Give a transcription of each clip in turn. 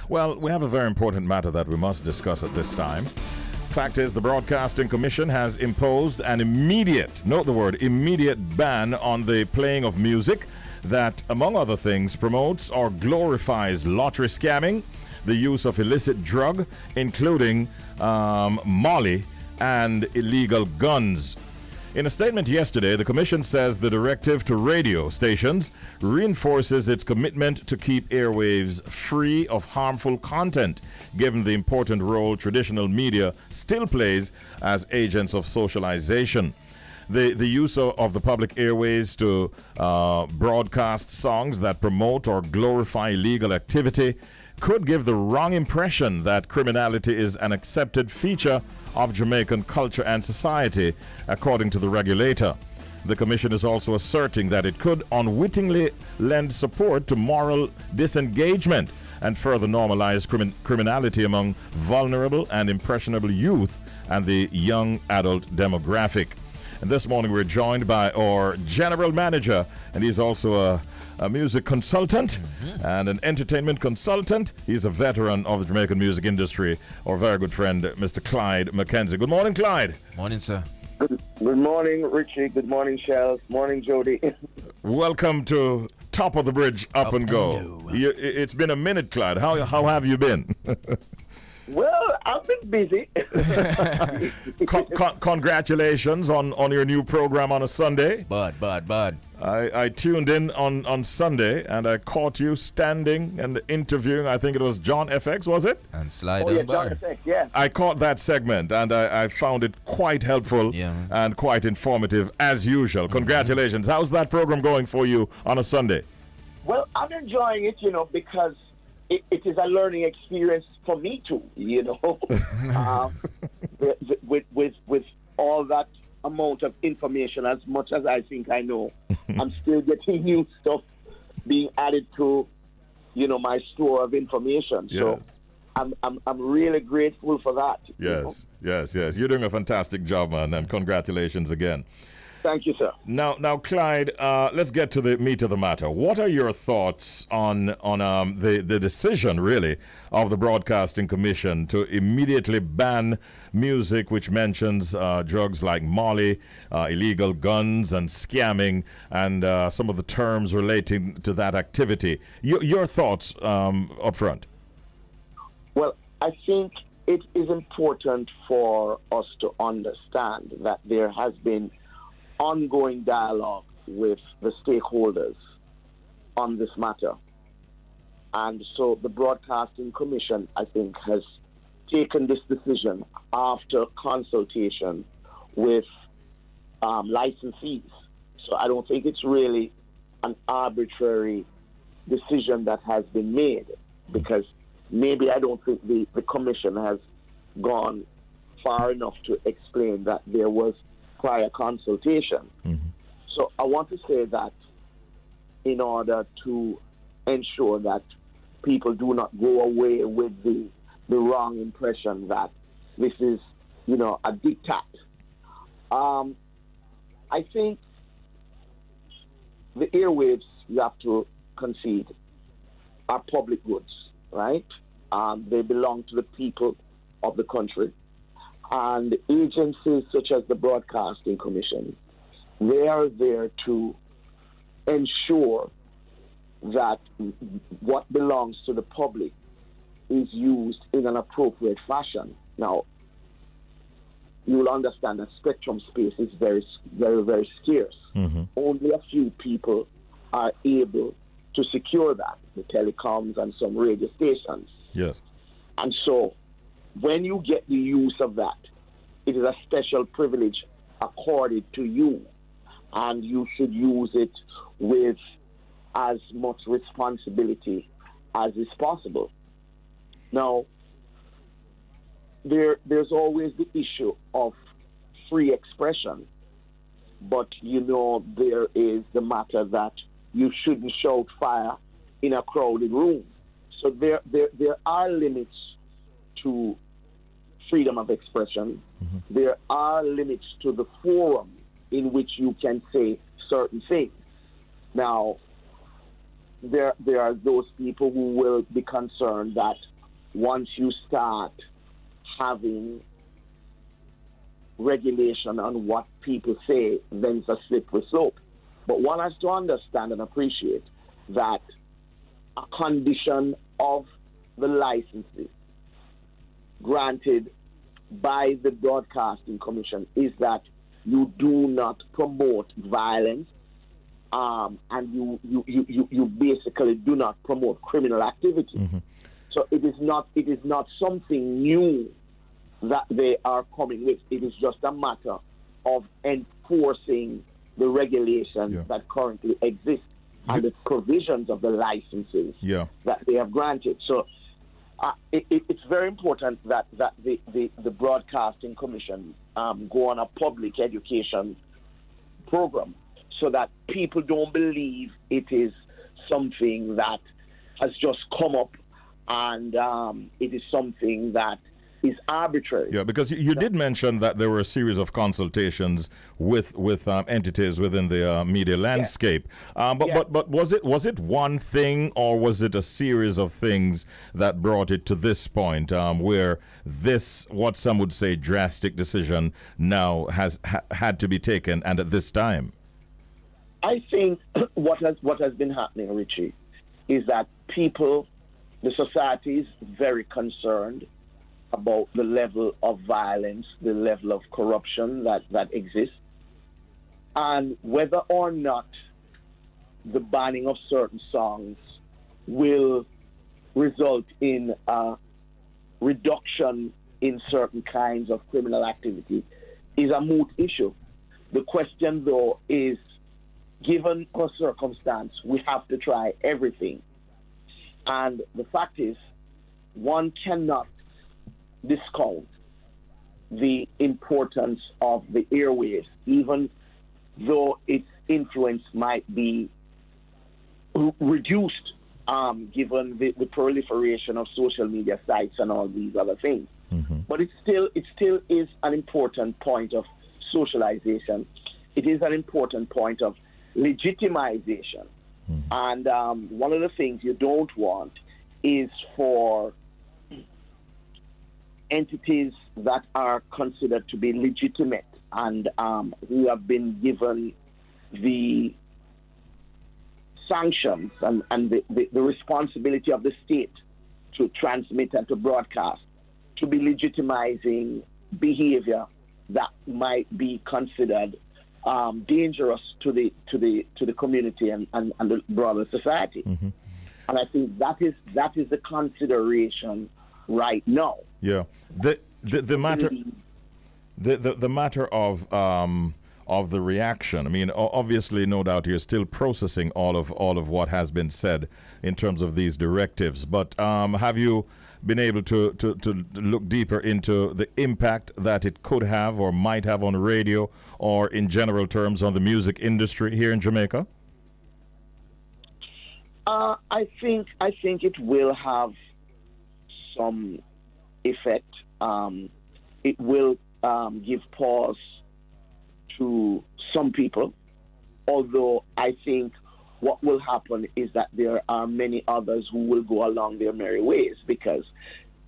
Well, we have a very important matter that we must discuss at this time. Fact is, the Broadcasting Commission has imposed an immediate, note the word, immediate ban on the playing of music that, among other things, promotes or glorifies lottery scamming, the use of illicit drug, including Molly, and illegal guns. In a statement yesterday, the Commission says the directive to radio stations reinforces its commitment to keep airwaves free of harmful content, given the important role traditional media still plays as agents of socialization. The use of the public airways to broadcast songs that promote or glorify illegal activity could give the wrong impression that criminality is an accepted feature of Jamaican culture and society, according to the regulator. The Commission is also asserting that it could unwittingly lend support to moral disengagement and further normalize criminality among vulnerable and impressionable youth and the young adult demographic. And this morning we're joined by our general manager, and he's also a music consultant and an entertainment consultant. He's a veteran of the Jamaican music industry, our very good friend, Mr. Clyde McKenzie. Good morning, Clyde. Morning, sir. Good morning, Richie. Good morning, Shell. Morning, Jody. Welcome to Top of the Bridge, Up and Go. It's been a minute, Clyde. How have you been? Well, I've been busy. Congratulations on your new program on a Sunday. Bud. I tuned in on Sunday and I caught you standing and interviewing. I think it was John FX, was it? And slide Oh, yeah, on by. John FX, yeah. I caught that segment and I found it quite helpful and quite informative as usual. Congratulations. How's that program going for you on a Sunday? Well, I'm enjoying it, because it is a learning experience for me too, with all that amount of information. As much as I think I know, I'm still getting new stuff being added to, my store of information. Yes. So I'm really grateful for that. Yes. You're doing a fantastic job, man, and congratulations again. Thank you, sir. Now, Clyde, let's get to the meat of the matter. What are your thoughts on the decision, really, of the Broadcasting Commission to immediately ban music which mentions drugs like Molly, illegal guns, and scamming, and some of the terms relating to that activity? Your thoughts up front? Well, I think it is important for us to understand that there has been ongoing dialogue with the stakeholders on this matter. And so the Broadcasting Commission, I think, has taken this decision after consultation with licensees. So I don't think it's really an arbitrary decision that has been made, because maybe I don't think the Commission has gone far enough to explain that there was prior consultation. So I want to say that in order to ensure that people do not go away with the wrong impression that this is, a diktat. I think the airwaves, you have to concede, are public goods, right? They belong to the people of the country. And agencies such as the Broadcasting Commission, they are there to ensure that what belongs to the public is used in an appropriate fashion. Now, you will understand that spectrum space is very, very, very scarce. Only a few people are able to secure that, the telecoms and some radio stations. Yes. And so, when you get the use of that, it is a special privilege accorded to you, and you should use it with as much responsibility as is possible. Now, there's always the issue of free expression, but there is the matter that you shouldn't shout fire in a crowded room. So there are limits to freedom of expression. There are limits to the forum in which you can say certain things. Now, there are those people who will be concerned that once you start having regulation on what people say, then it's a slippery slope. But one has to understand and appreciate that a condition of the licenses granted by the Broadcasting Commission is that you do not promote violence, and you basically do not promote criminal activity. Mm-hmm. So it is not something new that they are coming with. It is just a matter of enforcing the regulations that currently exist and the provisions of the licenses that they have granted. So it's very important that the Broadcasting Commission go on a public education program so that people don't believe it is something that has just come up and it is something that is arbitrary. Yeah, because you did mention that there were a series of consultations with entities within the media landscape. But was it one thing, or was it a series of things that brought it to this point where this, what some would say, drastic decision now has had to be taken, and at this time? I think what has been happening, Richie, is that people, the society is very concerned about the level of violence, the level of corruption that exists, and whether or not the banning of certain songs will result in a reduction in certain kinds of criminal activity is a moot issue. The question, though, is, given our circumstance, we have to try everything. And the fact is, one cannot discount the importance of the airwaves, even though its influence might be reduced given the proliferation of social media sites and all these other things. Mm-hmm. But it still is an important point of socialization. It is an important point of legitimization. Mm-hmm. And one of the things you don't want is for entities that are considered to be legitimate and who have been given the sanctions and the responsibility of the state to transmit and to broadcast, to be legitimizing behavior that might be considered dangerous to the community and the broader society. Mm-hmm. And I think that is the consideration right now. Yeah, the matter the matter of the reaction. I mean, obviously, no doubt you're still processing all of what has been said in terms of these directives. But have you been able to look deeper into the impact that it could have or might have on radio, or in general terms on the music industry here in Jamaica? I think it will have some effect. It will give pause to some people, although I think what will happen is that there are many others who will go along their merry ways, because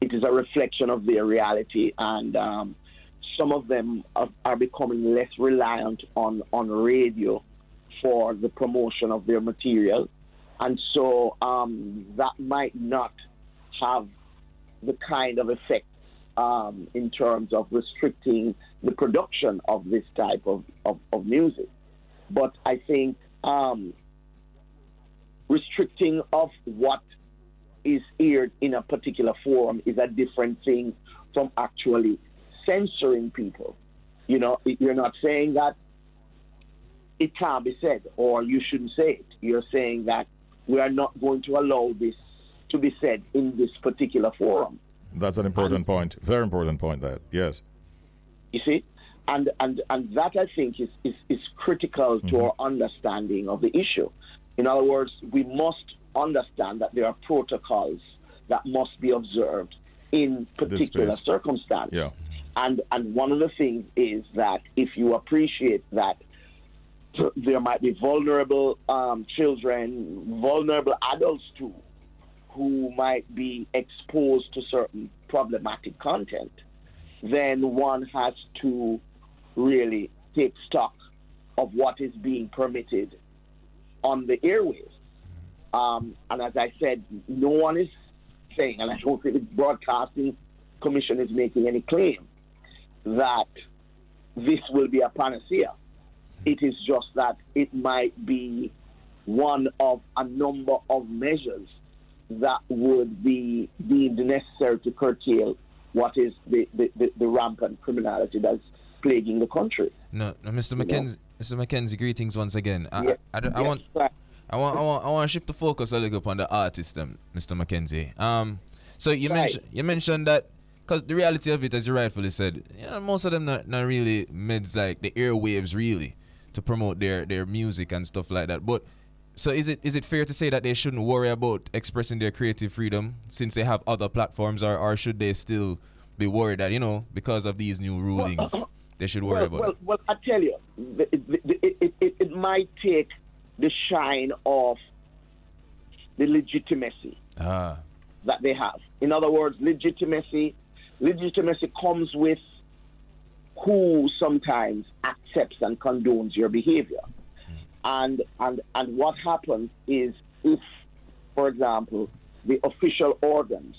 it is a reflection of their reality, and some of them are becoming less reliant on radio for the promotion of their material, and so that might not have the kind of effect in terms of restricting the production of this type of music. But I think restricting of what is aired in a particular forum is a different thing from actually censoring people. You know, you're not saying that it can't be said or you shouldn't say it. You're saying that we are not going to allow this to be said in this particular forum. That's an important point. Very important point, that, yes. You see? And that, I think, is critical to our understanding of the issue. In other words, we must understand that there are protocols that must be observed in particular circumstances. Yeah. And one of the things is that if you appreciate that there might be vulnerable children, vulnerable adults too, who might be exposed to certain problematic content, then one has to really take stock of what is being permitted on the airwaves. And as I said, no one is saying, and I don't think the Broadcasting Commission is making any claim that this will be a panacea. It is just that it might be one of a number of measures that would be deemed necessary to curtail what is the rampant criminality that's plaguing the country. No, Mr. McKenzie, Mr. McKenzie, greetings once again. I want to shift the focus a little upon the artist, Mr. McKenzie. So you mentioned that, because the reality of it, as you rightfully said, most of them not really meds like the airwaves really to promote their music and stuff like that. But so is it fair to say that they shouldn't worry about expressing their creative freedom since they have other platforms, or should they still be worried that, because of these new rulings, they should worry about it? Well, I tell you, it might take the shine of the legitimacy that they have. In other words, legitimacy comes with who sometimes accepts and condones your behavior. And what happens is, if, for example, the official organs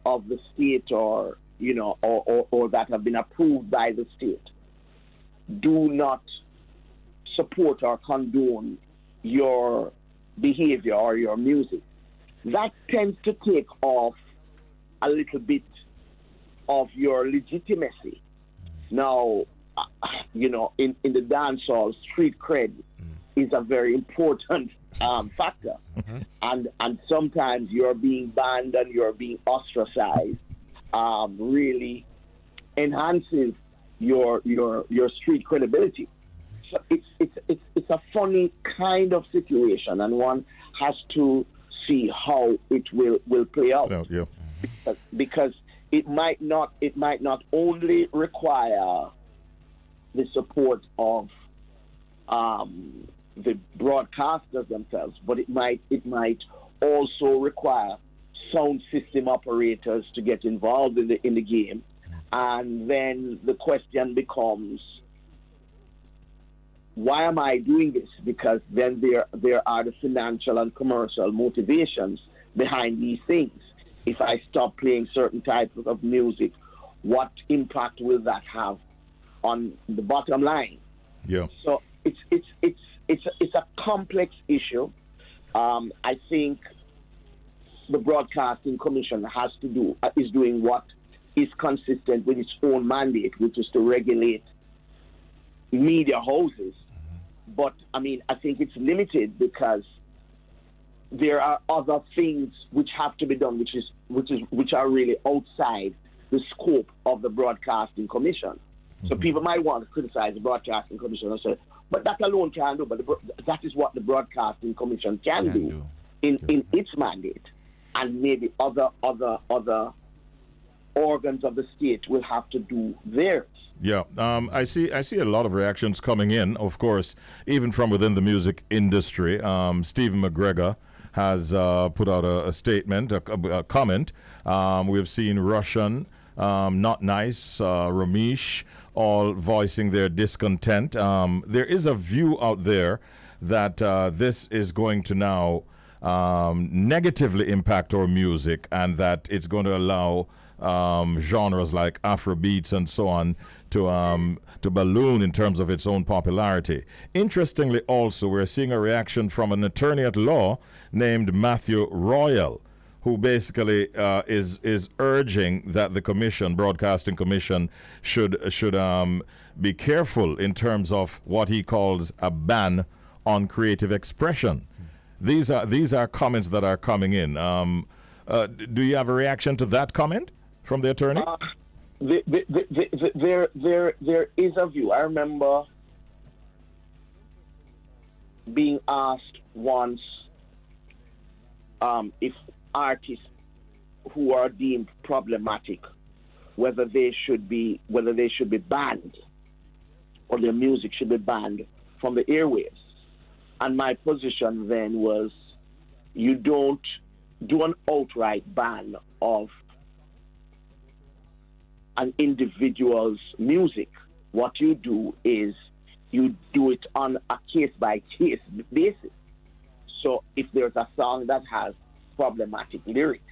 of the state or that have been approved by the state do not support or condone your behavior or your music, that tends to take off a little bit of your legitimacy. Now, in the dancehall, street cred is a very important factor. And sometimes you're being banned and you're being ostracized really enhances your street credibility. So it's a funny kind of situation, and one has to see how it will play out. Because it might not only require the support of the broadcasters themselves, but it might also require sound system operators to get involved in the game. And then the question becomes, why am I doing this? Because then there are the financial and commercial motivations behind these things. If I stop playing certain types of music, what impact will that have on the bottom line? Yeah. So it's a complex issue. I think the Broadcasting Commission is doing what is consistent with its own mandate, which is to regulate media houses. But I think it's limited because there are other things which have to be done, which are really outside the scope of the Broadcasting Commission. So people might want to criticize the Broadcasting Commission and say, but that alone can't do. But that is what the Broadcasting Commission can do in its mandate, and maybe other organs of the state will have to do theirs. Yeah, I see a lot of reactions coming in, of course, even from within the music industry. Stephen McGregor has put out a statement, a comment. We've seen Russian, Not Nice, Ramesh, all voicing their discontent. There is a view out there that this is going to now negatively impact our music, and that it's going to allow genres like Afrobeats and so on to balloon in terms of its own popularity. Interestingly, also, we're seeing a reaction from an attorney at law named Matthew Royal, who basically is urging that the commission, Broadcasting Commission, should be careful in terms of what he calls a ban on creative expression. These are comments that are coming in. Do you have a reaction to that comment from the attorney? There is a view. I remember being asked once if artists who are deemed problematic, whether they should be banned or their music should be banned from the airwaves. And my position then was, you don't do an outright ban of an individual's music. What you do is you do it on a case-by-case basis. So if there's a song that has problematic lyrics,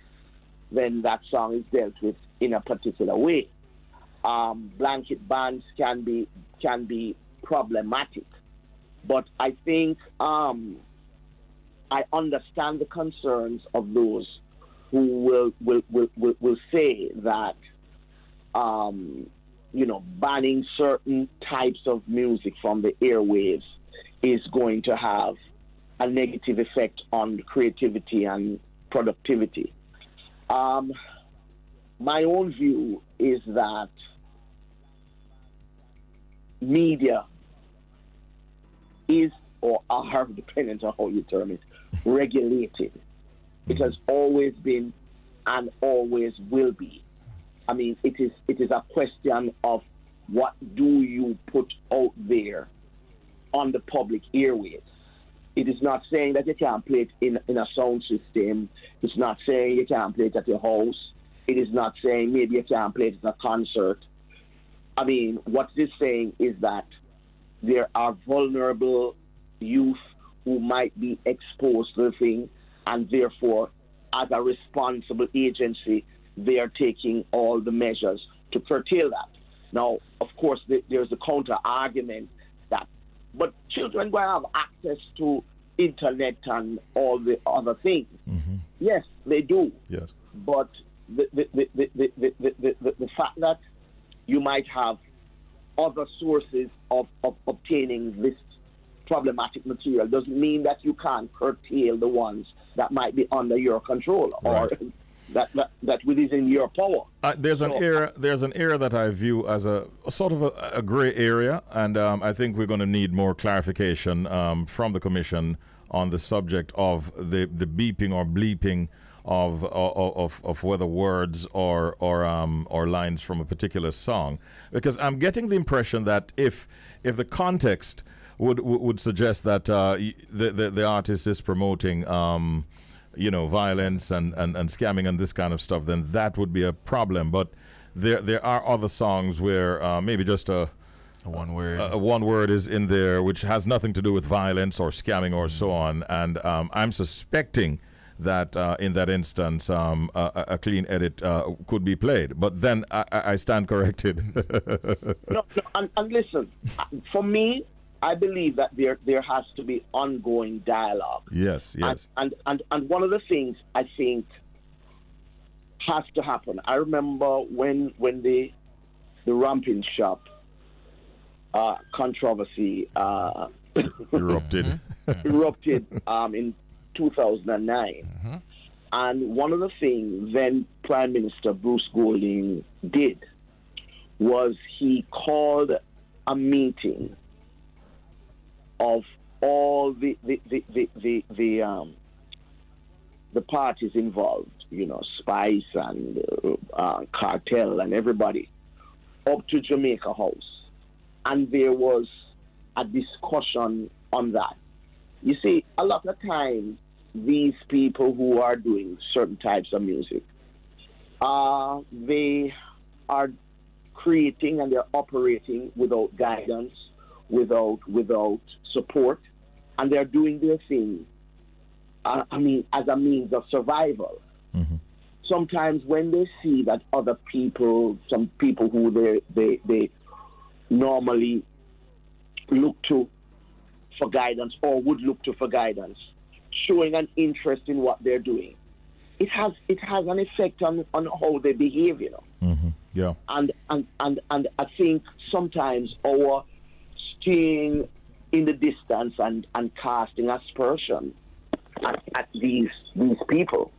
then that song is dealt with in a particular way. Blanket bans can be problematic, but I think I understand the concerns of those who will say that banning certain types of music from the airwaves is going to have a negative effect on creativity and productivity. My own view is that media is or are, depending on how you term it, regulated. It has always been and always will be. I mean, it is a question of what do you put out there on the public airwaves. It is not saying that you can't play it in a sound system. It's not saying you can't play it at your house. It is not saying maybe you can't play it at a concert. I mean, what it is saying is that there are vulnerable youth who might be exposed to the thing, and therefore, as a responsible agency, they are taking all the measures to curtail that. Now, of course, there's a counter argument that, but children will have access to internet and all the other things. Mm-hmm. Yes, they do. Yes. But the fact that you might have other sources of obtaining this problematic material doesn't mean that you can't curtail the ones that might be under your control, right, or that within your power. There's an area that I view as a sort of a gray area, and I think we're going to need more clarification from the Commission on the subject of the beeping or bleeping of whether words or lines from a particular song, because I'm getting the impression that if the context would suggest that the artist is promoting violence and scamming and this kind of stuff, then that would be a problem. But there are other songs where maybe just a one word is in there which has nothing to do with violence or scamming or so on, and I'm suspecting that in that instance a clean edit could be played. But then I stand corrected. No, and listen, for me, I believe that there has to be ongoing dialogue. Yes. And one of the things I think has to happen. I remember when the Ramping Shop controversy erupted in 2009. Mm-hmm. And one of the things then Prime Minister Bruce Golding did was he called a meeting of all the parties involved, Spice and Cartel and everybody, up to Jamaica House. And there was a discussion on that. You see, a lot of times, these people who are doing certain types of music, they are creating and they're operating without guidance, without support, and they're doing their thing, as a means of survival. Mm-hmm. Sometimes when they see that other people, some people who they normally look to for guidance or would look to for guidance, showing an interest in what they're doing, it has an effect on how they behave, Mm-hmm. Yeah. And I think sometimes our staying in the distance and casting aspersion at these people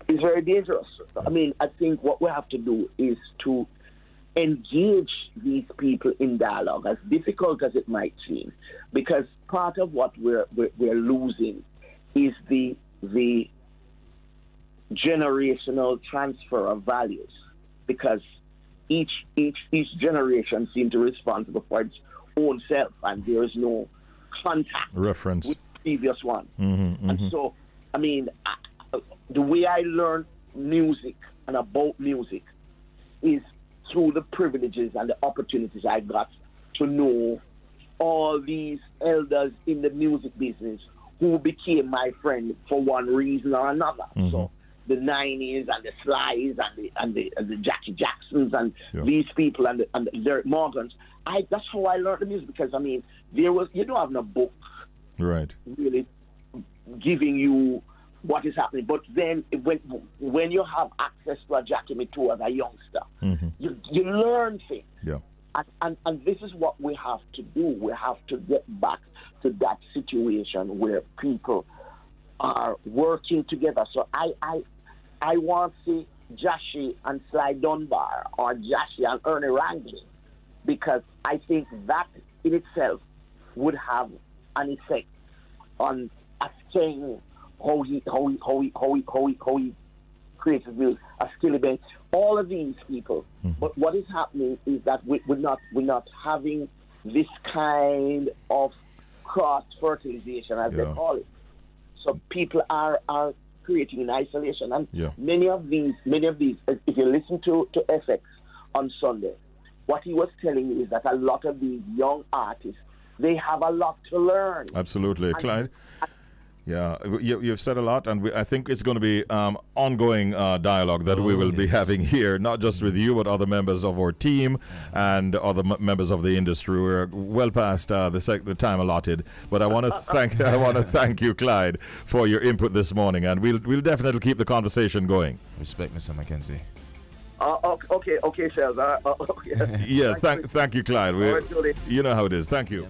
is very dangerous. I think what we have to do is to engage these people in dialogue, as difficult as it might seem, because part of what we're losing is the generational transfer of values, because each generation seems to be responsible for its own self, and there is no contact reference with the previous one. Mm-hmm, and so, the way I learned music and about music is through the privileges and the opportunities I got to know all these elders in the music business who became my friend for one reason or another. Mm-hmm. So the 90s and the Slies and the Jackie Jacksons and these people and the Derek Morgans. That's how I learned the music, because I mean you don't have no book really giving you what is happening. But then when you have access to a Jackie Mittoo as a youngster, you learn things. Yeah. And this is what we have to do. We have to get back to that situation where people are working together. So I want to see Jashi and Sly Dunbar or Jashi and Ernie Rangley, because I think that in itself would have an effect on a thing, how he creates his music, a skill event, all of these people. But what is happening is that we're not having this kind of cross-fertilization, as they call it. So people are creating in isolation. And many of these, if you listen to FX on Sunday, what he was telling you is that a lot of these young artists, they have a lot to learn. Absolutely, Clyde. Yeah, you've said a lot, and I think it's going to be ongoing dialogue that we will be having here, not just with you, but other members of our team and other members of the industry. We're well past the time allotted, but I want to thank you, Clyde, for your input this morning, and we'll definitely keep the conversation going. Respect, Mr. McKenzie. Okay, Shells. Okay. Yeah, thank you, Clyde. You know how it is. Thank you.